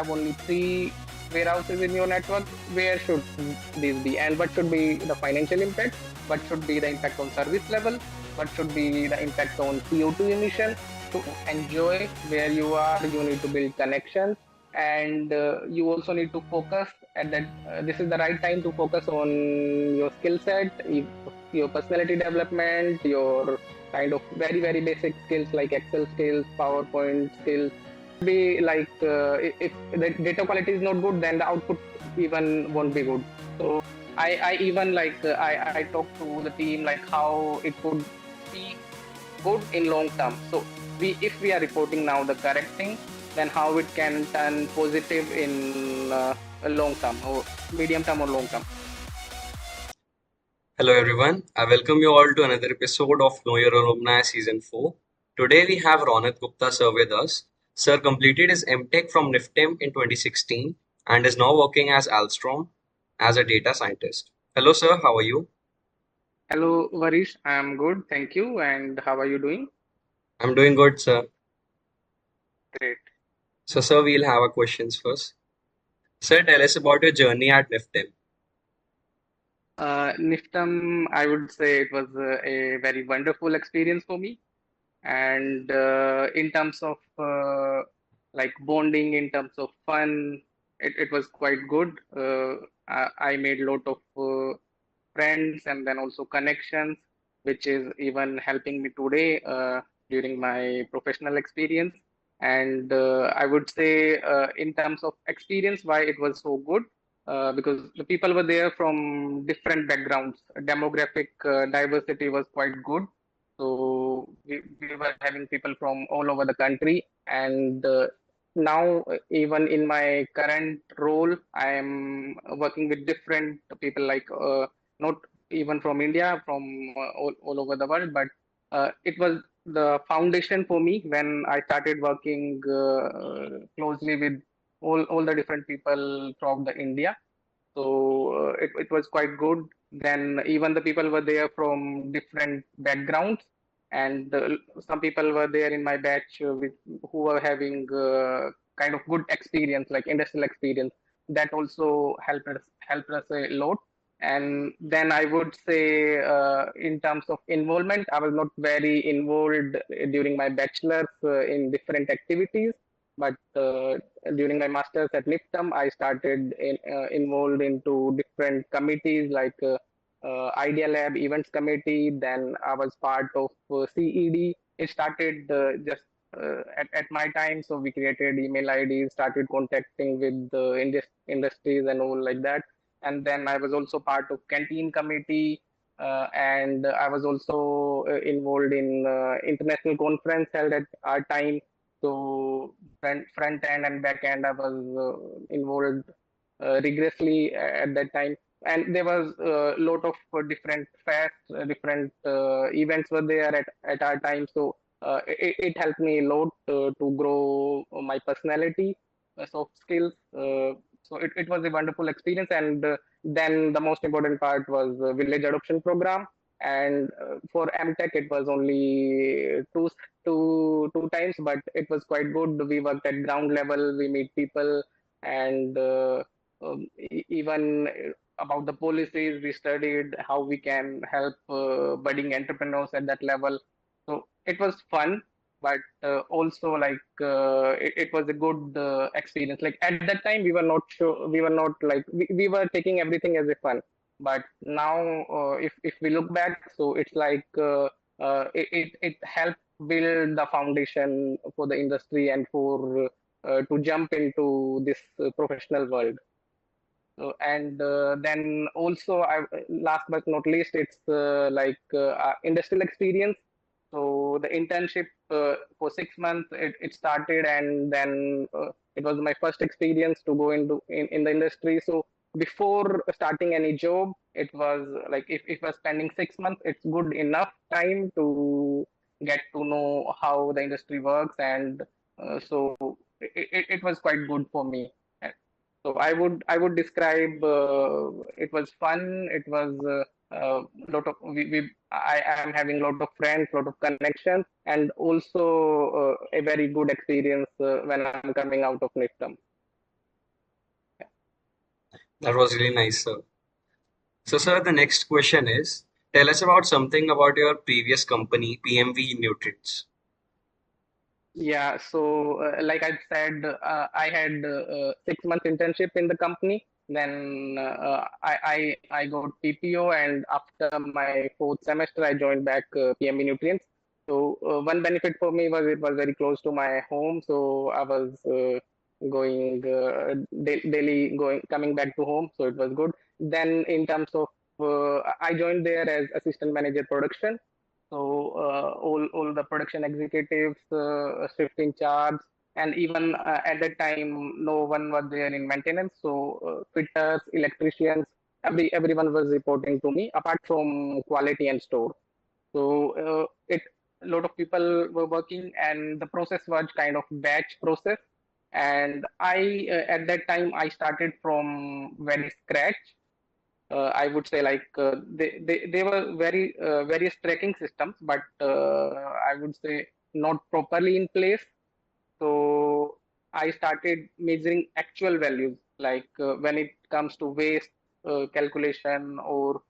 have only 3 warehouses in your network, where should these be? And what should be the financial impact? What should be the impact on service level? What should be the impact on CO2 emission? To enjoy where you are, you need to build connections, and you also need to focus at that. This is the right time to focus on your skill set, your personality development, your kind of very very basic skills like Excel skills, PowerPoint skills. Be like if the data quality is not good, then the output even won't be good. So I even like I talk to the team like how it could be good in long term. So if we are reporting now the correct thing, then how it can turn positive in a long term or medium term or long term. Hello everyone, I welcome you all to another episode of Know Your Alumni Season 4. Today we have Ronit Gupta Sir with us. Sir completed his MTech from NIFTEM in 2016 and is now working as Ahlstrom as a data scientist. Hello sir, how are you? Hello, Varish. I'm good, thank you. And how are you doing? I'm doing good sir. Great. So sir, we'll have our questions first. Sir, tell us about your journey at NIFTEM. NIFTEM, I would say it was a very wonderful experience for me. And in terms of like bonding, in terms of fun, it was quite good. I made a lot of friends and then also connections, which is even helping me today during my professional experience. And I would say, in terms of experience, why it was so good, because the people were there from different backgrounds. Demographic diversity was quite good. So we were having people from all over the country, and now even in my current role, I am working with different people, like not even from India, from all over the world, but it was the foundation for me when I started working closely with all the different people from the India. So it was quite good. Then even the people were there from different backgrounds, and some people were there in my batch who were having kind of good experience, like industrial experience. That also helped us a lot. And then I would say, in terms of involvement, I was not very involved during my bachelor's in different activities, but during my master's at NIFTEM, I started involved into different committees like Idea Lab Events Committee. Then I was part of CED. It started just at my time, so we created email IDs, started contacting with the industries and all like that. And then I was also part of Canteen Committee. And I was also involved in international conference held at our time. So front end and back end, I was involved rigorously at that time. And there was a lot of different fairs, different events were there at our time. So it helped me a lot to grow my personality, soft skills. So it was a wonderful experience. And then the most important part was the village adoption program. And for MTech, it was only two times, but it was quite good. We worked at ground level, we meet people, and even about the policies, we studied how we can help budding entrepreneurs at that level. So it was fun, but also like it was a good experience. Like at that time, we were not sure, we were not like we were taking everything as a fun. But now, if we look back, so it's like it helped build the foundation for the industry and for to jump into this professional world. And then also, last but not least, it's like industrial experience. So the internship for 6 months, it started, and then it was my first experience to go in the industry. So before starting any job, it was like if we're spending 6 months, it's good enough time to get to know how the industry works, and so it was quite good for me. So I would describe it was fun. It was lot of I am having a lot of friends, lot of connections, and also a very good experience when I'm coming out of NIFTEM. That was really nice, sir. So, sir, the next question is, tell us about something about your previous company, PMV Nutrients. Yeah, so like I said, I had 6 months internship in the company. Then I got PPO, and after my fourth semester, I joined back PMB Nutrients. So one benefit for me was it was very close to my home, so I was going daily going coming back to home, so it was good. Then in terms of I joined there as assistant manager production. So all the production executives, shift in charge, and even at that time, no one was there in maintenance. So fitters, electricians, everyone was reporting to me, apart from quality and store. So it a lot of people were working, and the process was kind of batch process. And I at that time I started from very scratch. I would say like they were very various tracking systems, but I would say not properly in place. So I started measuring actual values, like when it comes to waste calculation or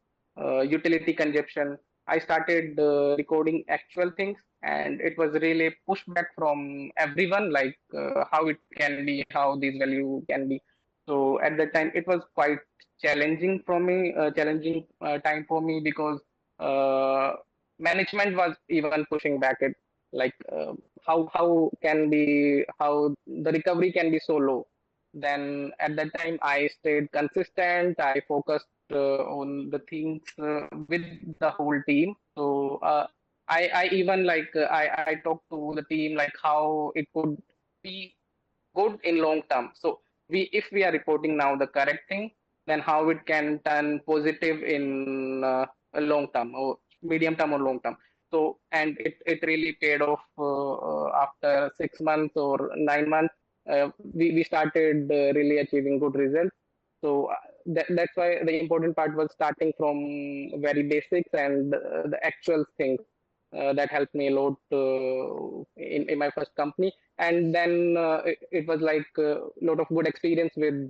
utility consumption. I started recording actual things, and it was really pushback from everyone, like how it can be, how these value can be. So at that time, it was quite challenging for me, challenging time for me because uh, management was even pushing back it, like how can be how the recovery can be so low. Then at that time I stayed consistent. I focused on the things with the whole team. So I even like I talked to the team like how it could be good in long term. So we if we are reporting now the correct thing, then how it can turn positive in a long term or medium term or long term. So and it really paid off after 6 months or 9 months. We started really achieving good results. So that's why the important part was starting from very basics and the actual things that helped me a lot in my first company. And then it was like a lot of good experience with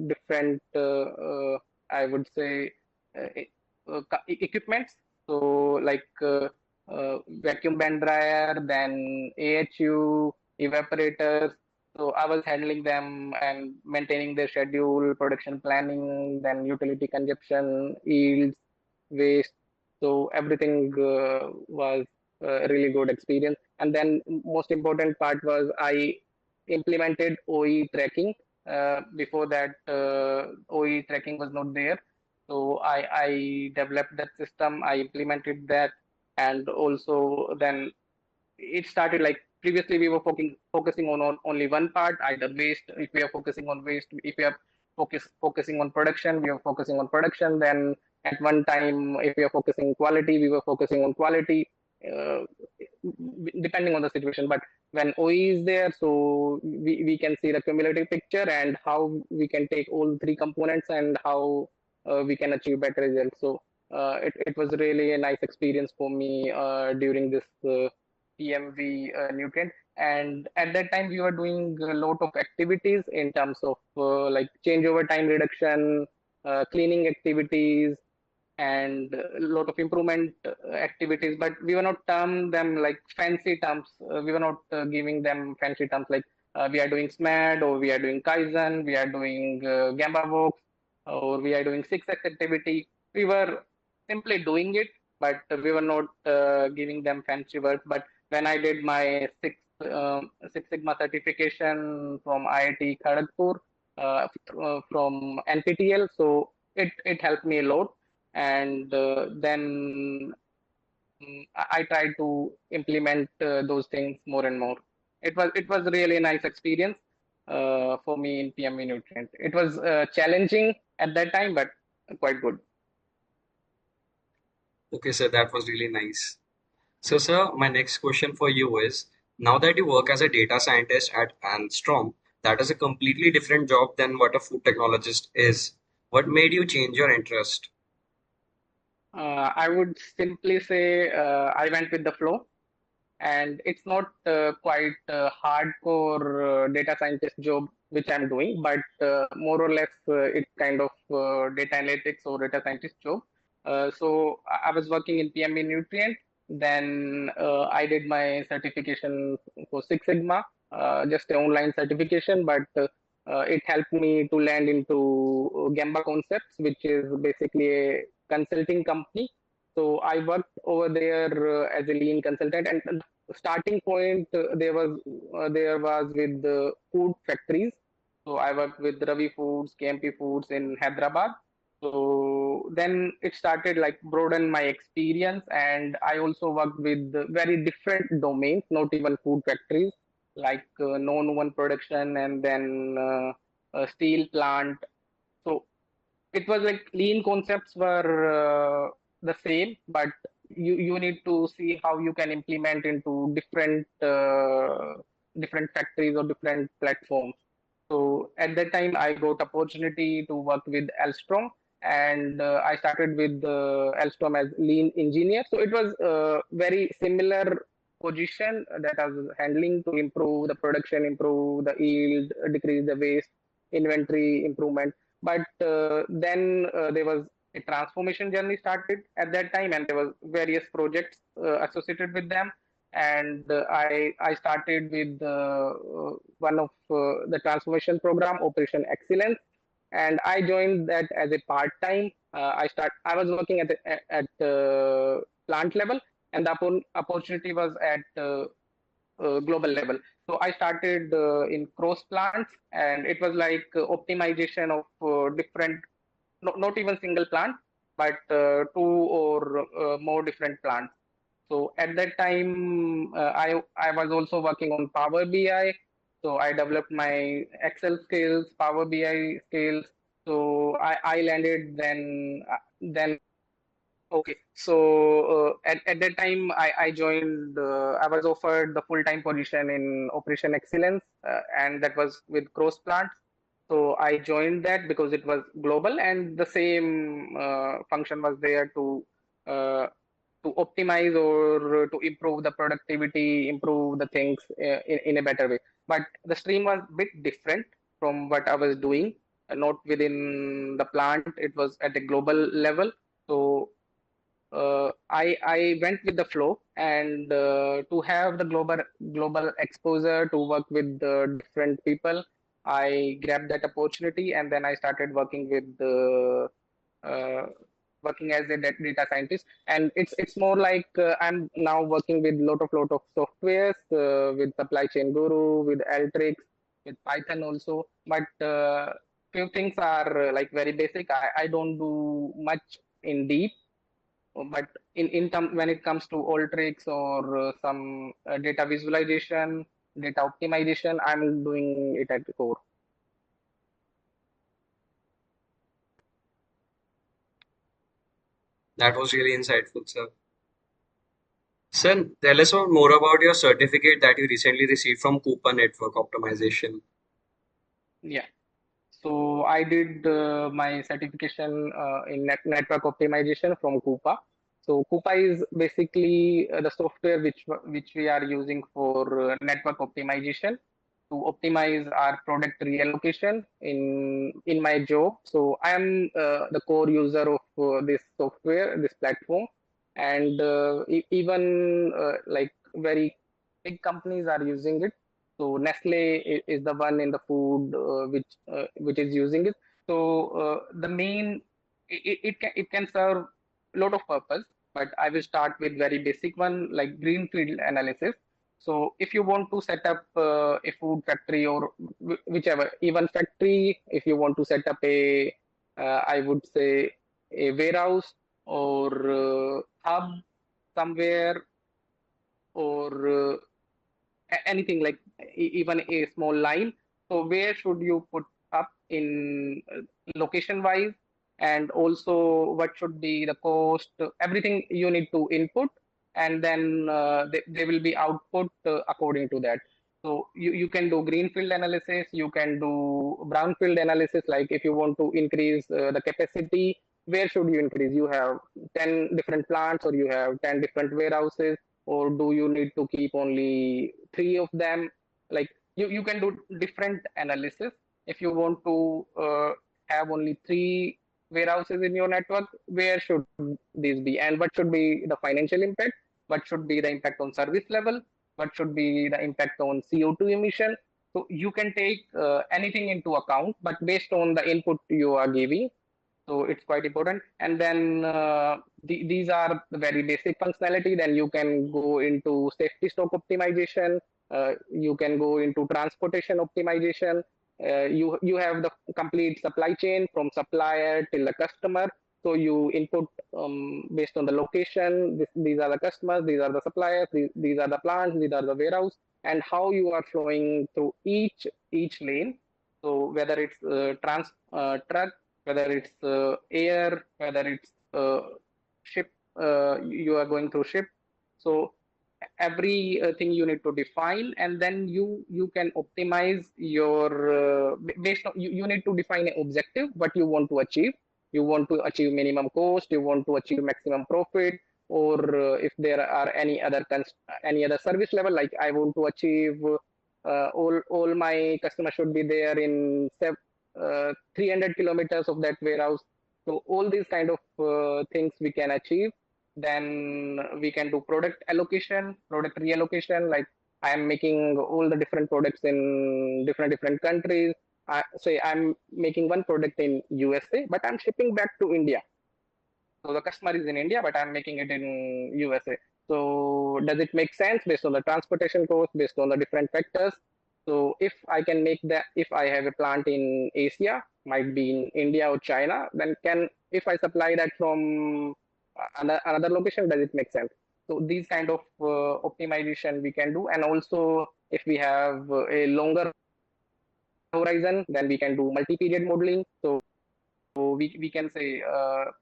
different I would say uh, equipments. So like vacuum band dryer, then AHU, evaporators. So I was handling them and maintaining their schedule, production planning, then utility consumption, yields, waste. So everything was a really good experience. And then most important part was I implemented OE tracking. Before that, OE tracking was not there. So I developed that system. I implemented that, and also then it started like previously we were focusing on only one part, either waste. If we are focusing on waste, if we are focusing on production, we are focusing on production. Then at one time, if we are focusing quality, we were focusing on quality, uh, depending on the situation. But when OE is there, so we can see the cumulative picture and how we can take all three components and how we can achieve better results. So it was really a nice experience for me during this PMV nutrient. And at that time, we were doing a lot of activities in terms of like changeover time reduction, cleaning activities, and a lot of improvement activities. But we were not term them like fancy terms. We were not giving them fancy terms like we are doing SMAD, or we are doing Kaizen, we are doing Gamba Walks, or we are doing 6X activity. We were simply doing it, but we were not giving them fancy words. But when I did my Six Sigma certification from IIT Kharagpur, from NPTL, so it helped me a lot. And then I tried to implement those things more and more. It was really a nice experience for me in PME Nutrient. It was challenging at that time, but quite good. Okay, sir, that was really nice. So, sir, my next question for you is, now that you work as a data scientist at Ahlstrom, that is a completely different job than what a food technologist is. What made you change your interest? I would simply say I went with the flow, and it's not quite a hardcore data scientist job. which I'm doing, but more or less it's kind of data analytics or data scientist job. So I was working in PMV Nutrient. Then I did my certification for Six Sigma, just an online certification, but it helped me to land into Gamba Concepts, which is basically a consulting company. So I worked over there as a lean consultant, and the starting point there was with the food factories. So I worked with Ravi Foods, KMP Foods in Hyderabad. So then it started like broaden my experience, and I also worked with very different domains, not even food factories, like non-woven production, and then a steel plant. So it was like lean concepts were the same, but you need to see how you can implement into different factories or different platforms. So at that time, I got opportunity to work with Ahlstrom, and I started with Ahlstrom as lean engineer. So it was a very similar position that I was handling to improve the production, improve the yield, decrease the waste, inventory improvement. But then there was a transformation journey started at that time, and there was various projects associated with them. And I started with one of the transformation program, Operation Excellence, and I joined that as a part time. I was working at plant level, and the opportunity was at global level. So I started in cross plants, and it was like optimization of different, not even single plant, but two or more different plants. So at that time, I was also working on Power BI. So I developed my Excel skills, Power BI skills. So I landed then. Okay, so at that time, I joined. I was offered the full time position in Operation Excellence, and that was with Cross Plants. So I joined that because it was global, and the same function was there uh, to optimize or to improve the productivity, improve the things in a better way. But the stream was a bit different from what I was doing, not within the plant. It was at a global level. So I went with the flow, and to have the global exposure to work with different people, I grabbed that opportunity, and then I started working with uh, working as a data scientist. And it's more like I'm now working with lot of softwares, with Supply Chain Guru, with Alteryx, with Python also. But few things are like very basic. I don't do much in deep, but in term when it comes to all tricks or some data visualization, data optimization, I'm doing it at the core. That was really insightful, sir. Sir, tell us more about your certificate that you recently received from Coupa Network Optimization. Yeah. So I did my certification in network optimization from Coupa. So Coupa is basically the software which we are using for network optimization to optimize our product reallocation in my job. So I am the core user of this software, this platform, and even like very big companies are using it. So Nestle is the one in the food which is using it. So the main it can serve a lot of purpose, but I will start with very basic one like greenfield analysis. So if you want to set up a food factory or whichever, even factory, if you want to set up I would say a warehouse or hub somewhere, or anything like even a small line. So where should you put up in location wise, and also what should be the cost, everything you need to input, and then they will be output according to that. So you can do greenfield analysis, you can do brownfield analysis, like if you want to increase the capacity, where should you increase? You have 10 different plants, or you have 10 different warehouses, or do you need to keep only three of them? Like you can do different analysis. If you want to have only three warehouses in your network, where should these be, and what should be the financial impact, what should be the impact on service level, what should be the impact on CO2 emission. So you can take anything into account, but based on the input you are giving. So it's quite important. And then these are the very basic functionality. Then you can go into safety stock optimization. You can go into transportation optimization. You have the complete supply chain from supplier till the customer. So you input based on the location. These are the customers. These are the suppliers. These are the plants. These are the warehouse. And how you are flowing through each lane. So whether it's truck, whether it's air, whether it's ship, you are going through ship. So every thing you need to define, and then you can optimize your based on you need to define an objective what you want to achieve. You want to achieve minimum cost, you want to achieve maximum profit, or if there are any other service level, like I want to achieve all my customers should be there in 300 kilometers of that warehouse. So all these kind of things we can achieve. Then we can do product allocation, product reallocation. Like I am making all the different products in different countries. Say I'm making one product in USA, but I'm shipping back to India. So the customer is in India, but I'm making it in USA. So does it make sense based on the transportation cost, based on the different factors? So if I can make that, if I have a plant in Asia, might be in India or China, then if I supply that from another location, does it make sense? So these kind of optimization we can do. And also if we have a longer horizon, then we can do multi-period modeling. So we can say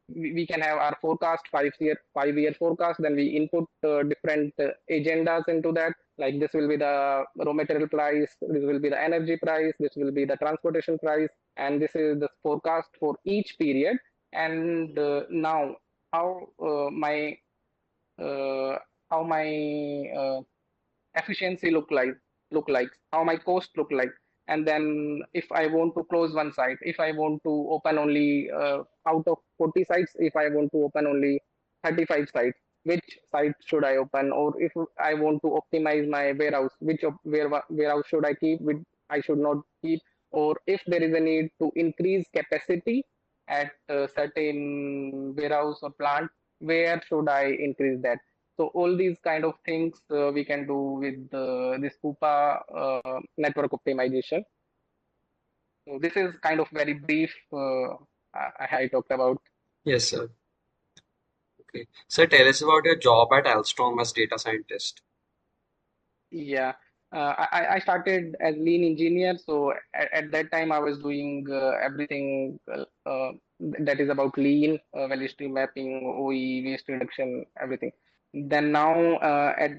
we can have our forecast 5 year forecast. Then we input different agendas into that. Like this will be the raw material price, this will be the energy price, this will be the transportation price, and this is the forecast for each period. And now how uh, my efficiency look like, how my cost look like. And then if I want to close one site, if I want to open only out of 40 sites, if I want to open only 35 sites, which site should I open? Or if I want to optimize my warehouse, warehouse should I keep, which I should not keep? Or if there is a need to increase capacity at a certain warehouse or plant, where should I increase that? So all these kind of things we can do with this Coupa network optimization. So this is kind of very brief. I talked about. Yes, sir. Okay. Sir, tell us about your job at Ahlstrom as data scientist. Yeah, I started as lean engineer. So at that time, I was doing everything that is about lean, value stream mapping, OE, waste reduction, everything. Then now, as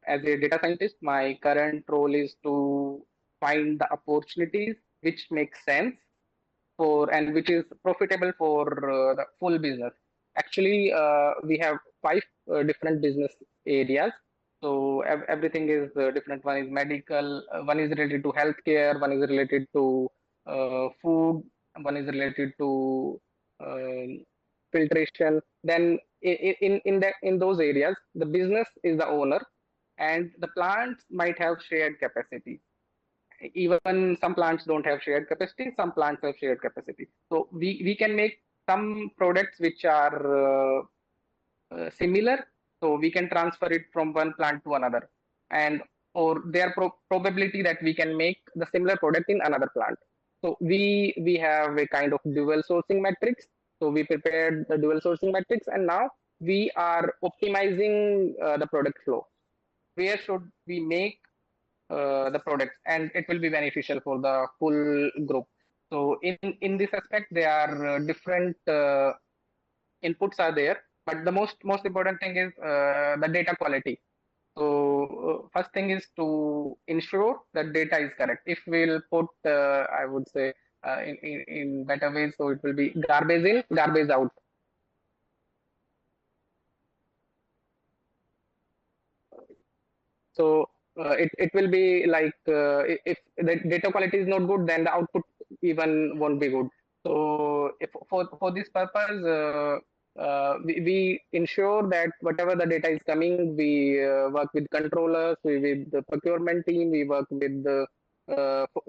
a data scientist, my current role is to find the opportunities which make sense for and which is profitable for the full business. Actually, we have five different business areas. So everything is different. One is medical, one is related to healthcare, one is related to food, one is related to um filtration. Then in those areas, the business is the owner, and the plants might have shared capacity. Even some plants don't have shared capacity, some plants have shared capacity. So we can make some products which are similar. So we can transfer it from one plant to another, and or there probability that we can make the similar product in another plant. So we have a kind of dual sourcing matrix. So we prepared the dual sourcing matrix, and now we are optimizing the product flow. Where should we make the products, and it will be beneficial for the full group. So in this aspect, there are different inputs are there, but the most important thing is the data quality. So first thing is to ensure that data is correct. If we'll put I would say in better ways, so it will be garbage in, garbage out. So it will be like if the data quality is not good, then the output even won't be good. So if for this purpose, we ensure that whatever the data is coming, we work with controllers, we with the procurement team, we work with the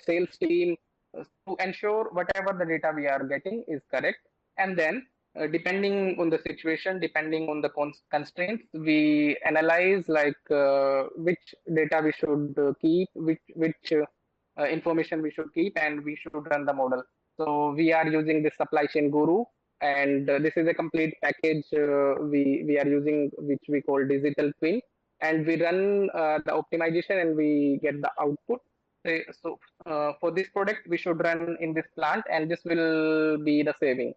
sales team to ensure whatever the data we are getting is correct. And then depending on the situation, depending on the constraints, we analyze like which data we should keep, which information we should keep, and we should run the model. So we are using the supply chain guru, and this is a complete package we are using, which we call digital twin, and we run the optimization and we get the output. So for this product, we should run in this plant, and this will be the saving.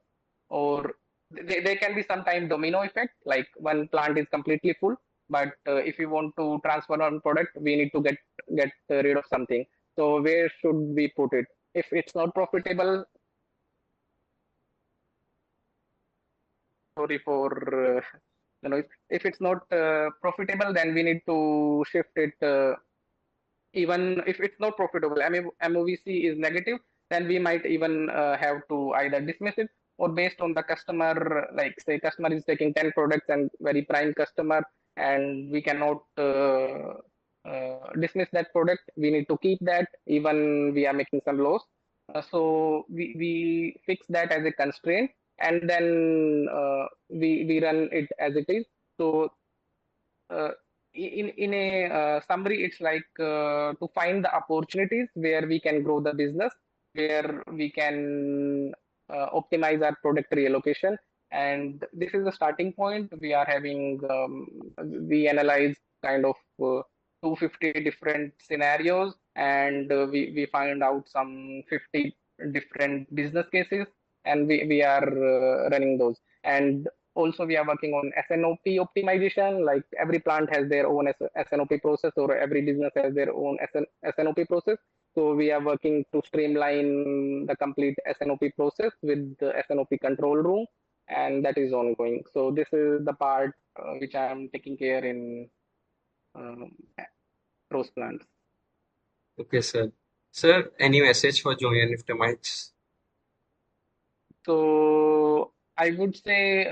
Or there can be sometime domino effect, like one plant is completely full, but if you want to transfer one product, we need to get rid of something. So where should we put it? If it's not profitable, sorry for the noise. If it's not profitable, then we need to shift it. Even if it's not profitable, MOVC is negative, then we might even have to either dismiss it, or based on the customer, like say customer is taking 10 products and very prime customer, and we cannot dismiss that product. We need to keep that even we are making some loss. So we fix that as a constraint, and then we run it as it is. So uh, in a summary, it's like to find the opportunities where we can grow the business, where we can optimize our product reallocation. And this is the starting point. We analyze kind of 250 different scenarios, and we find out some 50 different business cases, and we are running those. And also we are working on SNOP optimization, like every plant has their own SNOP process, or every business has their own SNOP process. So we are working to streamline the complete SNOP process with the SNOP control room, and that is ongoing. So this is the part which I am taking care in um, rose plants. Okay, sir. Sir, any message for junior NIFTEMites? So I would say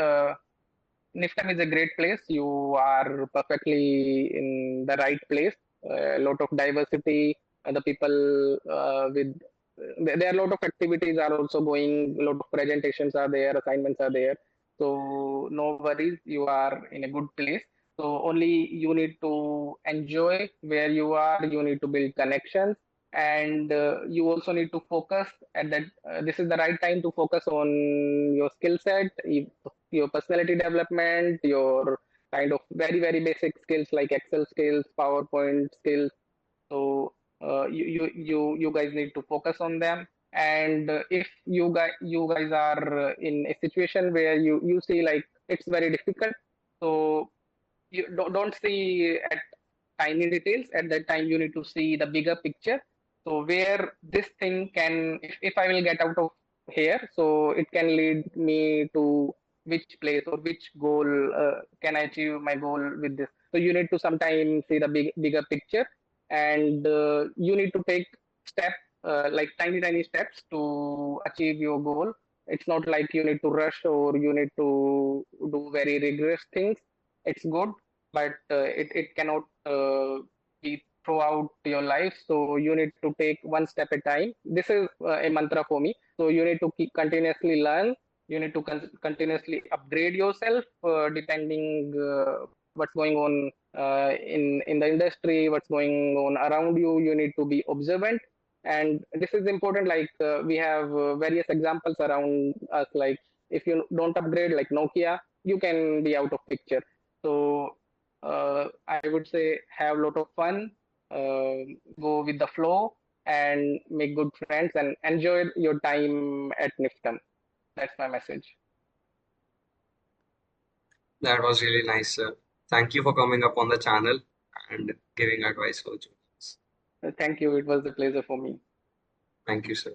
NIFTEM is a great place. You are perfectly in the right place. A lot of diversity. The people with there are a lot of activities are also going. A lot of presentations are there. Assignments are there. So no worries. You are in a good place. So only you need to enjoy where you are. You need to build connections, and you also need to focus at that. This is the right time to focus on your skill set, your personality development, your kind of very, very basic skills like Excel skills, PowerPoint skills. So you guys need to focus on them. And if you guys are in a situation where you see like it's very difficult, so you don't see at tiny details. At that time, you need to see the bigger picture. So where this thing can, if I will get out of here, so it can lead me to which place or which goal can I achieve my goal with this. So you need to sometimes see the bigger picture, and you need to take step like tiny steps to achieve your goal. It's not like you need to rush or you need to do very rigorous things. It's good, but it cannot be throughout your life. So you need to take one step at a time. This is a mantra for me. So you need to keep continuously learn. You need to continuously upgrade yourself depending what's going on in the industry, what's going on around you. You need to be observant, and this is important. Like we have various examples around us. Like if you don't upgrade, like Nokia, you can be out of picture. So I would say have a lot of fun, go with the flow, and make good friends and enjoy your time at NIFTEM. That's my message. That was really nice, sir. Thank you for coming up on the channel and giving advice for juniors. Thank you. It was a pleasure for me. Thank you, sir.